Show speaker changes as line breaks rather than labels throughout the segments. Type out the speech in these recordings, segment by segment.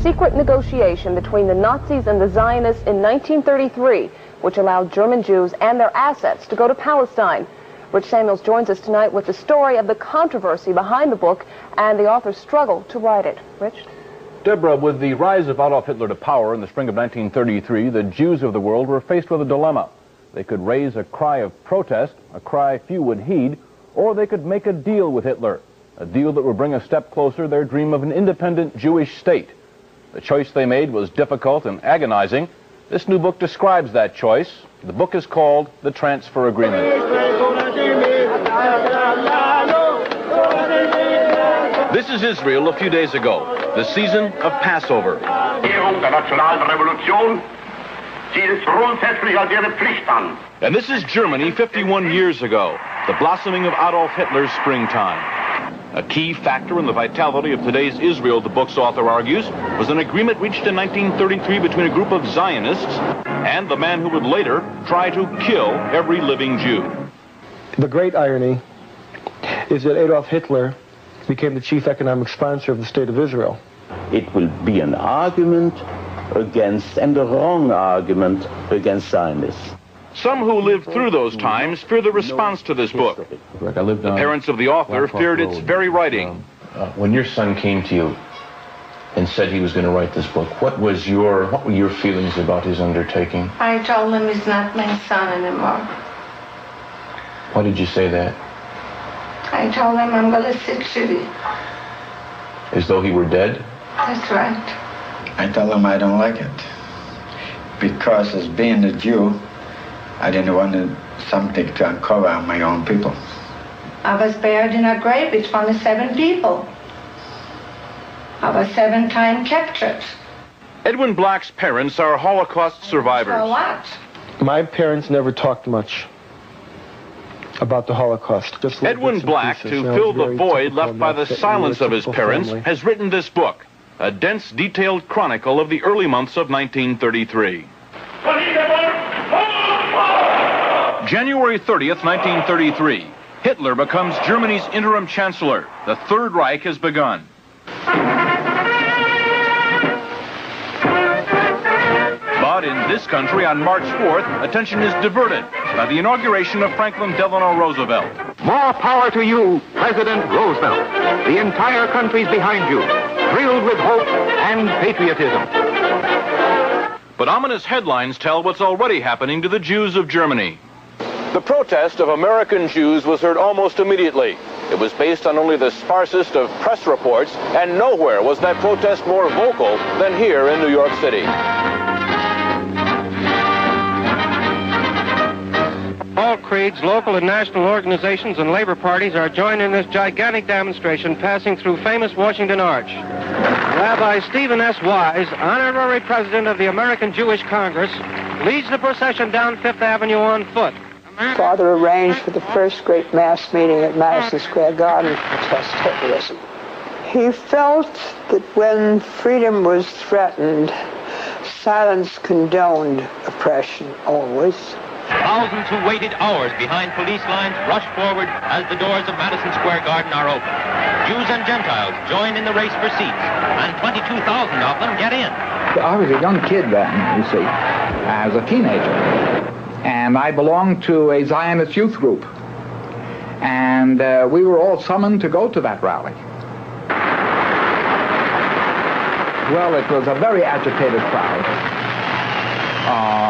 secret negotiation between the Nazis and the Zionists in 1933, which allowed German Jews and their assets to go to Palestine. Rich Samuels joins us tonight with the story of the controversy behind the book and the author's struggle to write it. Rich?
Deborah, with the rise of Adolf Hitler to power in the spring of 1933, the Jews of the world were faced with a dilemma. They could raise a cry of protest, a cry few would heed, or they could make a deal with Hitler, a deal that would bring a step closer their dream of an independent Jewish state. The choice they made was difficult and agonizing. This new book describes that choice. The book is called The Transfer Agreement. This is Israel a few days ago, the season of Passover. And this is Germany 51 years ago, the blossoming of Adolf Hitler's springtime. A key factor in the vitality of today's Israel, the book's author argues, was an agreement reached in 1933 between a group of Zionists and the man who would later try to kill every living Jew.
The great irony is that Adolf Hitler became the chief economic sponsor of the state of Israel.
It will be an argument against, and a wrong argument against Zionists.
Some who lived through those times fear the response to this book. The parents of the author feared its very writing.
When your son came to you and said he was going to write this book, what were your feelings about his undertaking?
I told him he's not my son anymore.
Why did you say that?
I told him I'm going to sit city.
As though he were dead?
That's right.
I told him I don't like it. Because as being a Jew, I didn't want something to uncover on my own people.
I was buried in a grave with only 7 people. I was 7 times captured.
Edwin Black's parents are Holocaust survivors.
For what?
My parents never talked much about the Holocaust. Just
Edwin Black, to fill the void left by the silence of his parents, has written this book, a dense, detailed chronicle of the early months of 1933. January 30th, 1933. Hitler becomes Germany's interim chancellor. The Third Reich has begun. But in this country, on March 4th, attention is diverted by the inauguration of Franklin Delano Roosevelt.
More power to you, President Roosevelt. The entire country's behind you, thrilled with hope and patriotism.
But ominous headlines tell what's already happening to the Jews of Germany. The protest of American Jews was heard almost immediately. It was based on only the sparsest of press reports, and nowhere was that protest more vocal than here in New York City.
All creeds, local and national organizations, and labor parties are joined in this gigantic demonstration passing through famous Washington Arch. Rabbi Stephen S. Wise, honorary president of the American Jewish Congress, leads the procession down Fifth Avenue on foot.
Father arranged for the first great mass meeting at Madison Square Garden to protest Hitlerism. He felt that when freedom was threatened, silence condoned oppression always.
Thousands who waited hours behind police lines rush forward as the doors of Madison Square Garden are open. Jews and Gentiles join in the race for seats, and 22,000 of them get in.
I was a young kid then, you see, as a teenager. And I belonged to a Zionist youth group. And we were all summoned to go to that rally. Well, it was a very agitated crowd.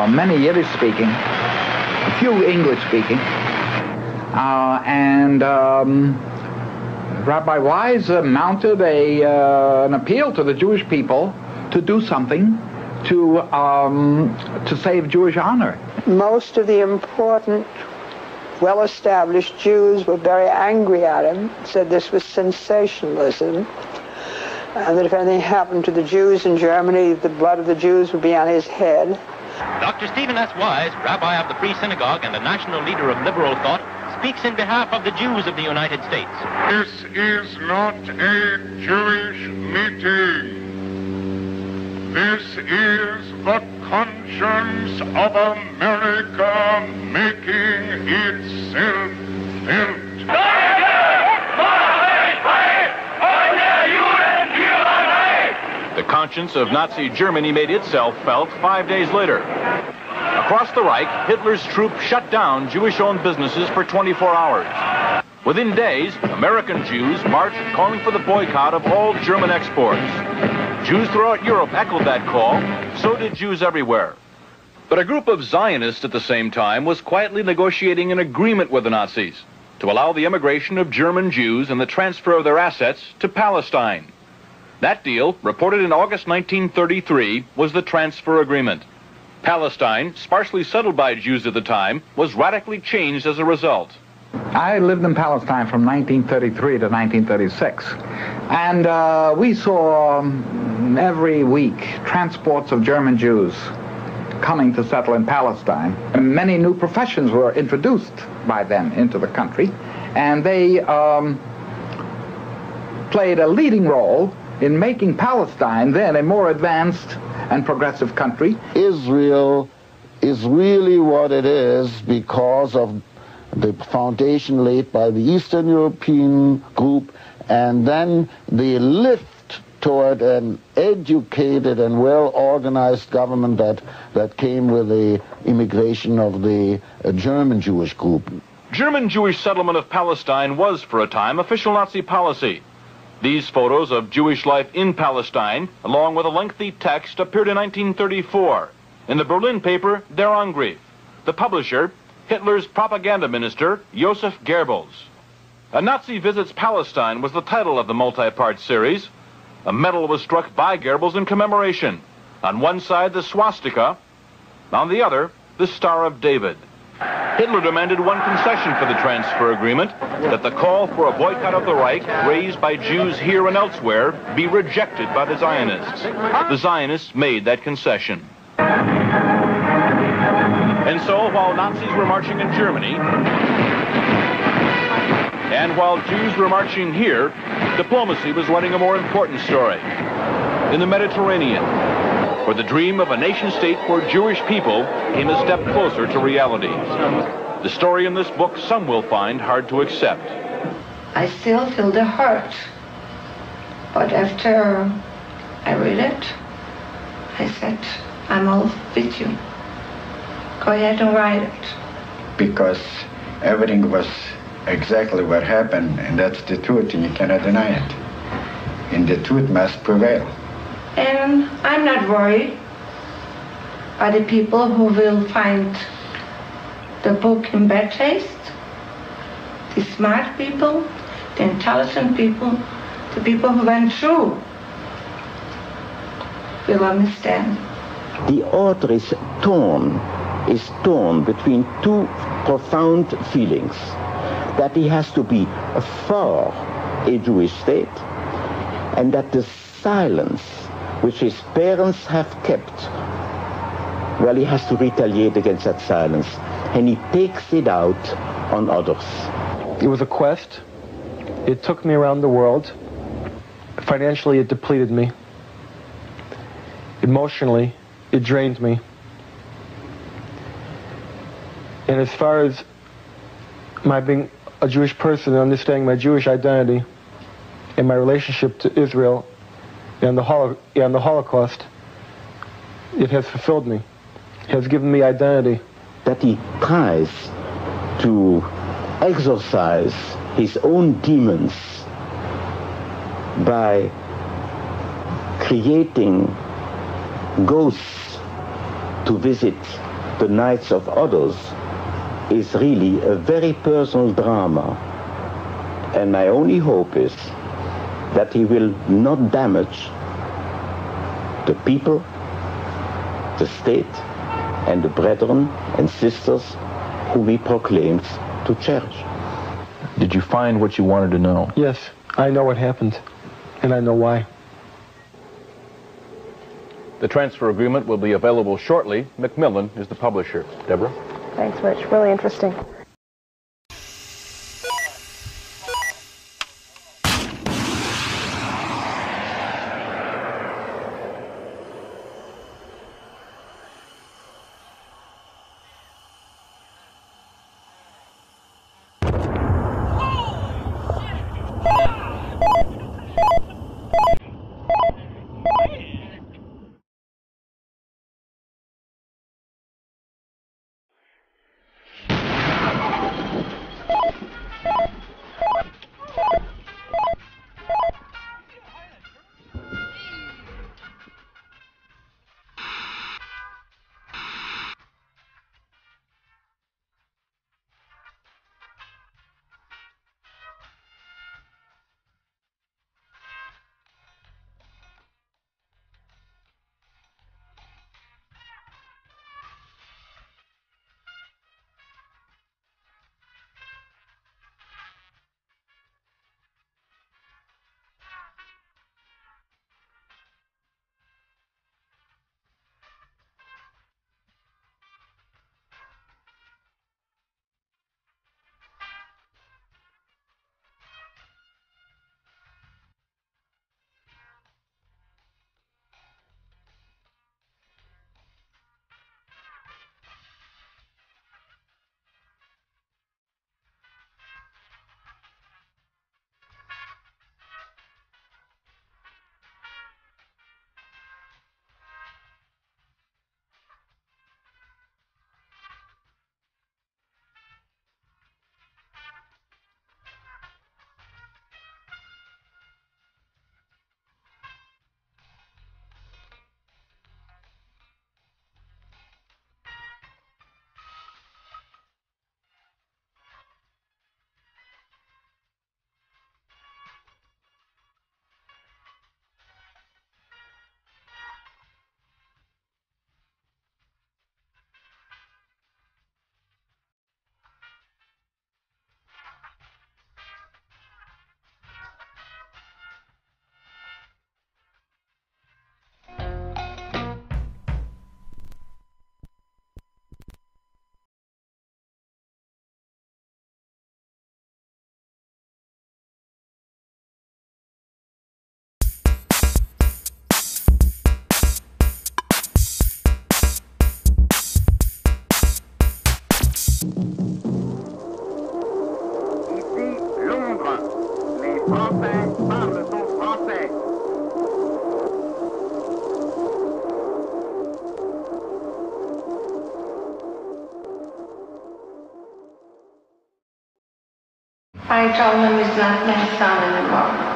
Many Yiddish speaking, a few English speaking. Rabbi Wise mounted an appeal to the Jewish people to do something to save Jewish honor.
Most of the important, well-established Jews were very angry at him, said this was sensationalism, and that if anything happened to the Jews in Germany, the blood of the Jews would be on his head.
Dr. Stephen S. Wise, rabbi of the Free Synagogue and a national leader of liberal thought, speaks in behalf of the Jews of the United States.
This is not a Jewish meeting. This is the conscience of America making itself felt.
The conscience of Nazi Germany made itself felt 5 days later. Across the Reich, Hitler's troops shut down Jewish-owned businesses for 24 hours. Within days, American Jews marched calling for the boycott of all German exports. Jews throughout Europe echoed that call, so did Jews everywhere. But a group of Zionists at the same time was quietly negotiating an agreement with the Nazis to allow the immigration of German Jews and the transfer of their assets to Palestine. That deal, reported in August 1933, was the transfer agreement. Palestine, sparsely settled by Jews at the time, was radically changed as a result.
I lived in Palestine from 1933 to 1936, and we saw every week transports of German Jews coming to settle in Palestine. And many new professions were introduced by them into the country, and they played a leading role in making Palestine then a more advanced and progressive country.
Israel is really what it is because of the foundation laid by the Eastern European group, and then the lift toward an educated and well-organized government that came with the immigration of the German Jewish group.
German Jewish settlement of Palestine was, for a time, official Nazi policy. These photos of Jewish life in Palestine, along with a lengthy text, appeared in 1934 in the Berlin paper Der Angriff. The publisher, Hitler's propaganda minister, Joseph Goebbels. A Nazi Visits Palestine was the title of the multi-part series. A medal was struck by Goebbels in commemoration. On one side, the swastika. On the other, the Star of David. Hitler demanded one concession for the transfer agreement, that the call for a boycott of the Reich, raised by Jews here and elsewhere, be rejected by the Zionists. The Zionists made that concession. And so, while Nazis were marching in Germany, and while Jews were marching here, diplomacy was running a more important story. In the Mediterranean, where the dream of a nation-state for Jewish people came a step closer to reality. The story in this book some will find hard to accept.
I still feel the hurt. But after I read it, I said, I'm all with you. Go ahead and write it.
Because everything was exactly what happened, and that's the truth, and you cannot deny it. And the truth must prevail.
And I'm not worried by the people who will find the book in bad taste. The smart people, the intelligent people, the people who went through will understand.
The author is torn between two profound feelings. That he has to be for a Jewish state, and that the silence which his parents have kept, well, he has to retaliate against that silence, and he takes it out on others.
It was a quest. It took me around the world. Financially, it depleted me. Emotionally, it drained me. And as far as my being a Jewish person and understanding my Jewish identity and my relationship to Israel and the Holocaust, it has fulfilled me. It has given me identity.
That he tries to exorcise his own demons by creating ghosts to visit the nights of others is really a very personal drama. And my only hope is that he will not damage the people, the state, and the brethren and sisters whom he proclaims to cherish.
Did you find what you wanted to know?
Yes, I know what happened, and I know why.
The transfer agreement will be available shortly. Macmillan is the publisher. Deborah?
Thanks, Rich. Really interesting.
I told him he's not my son anymore.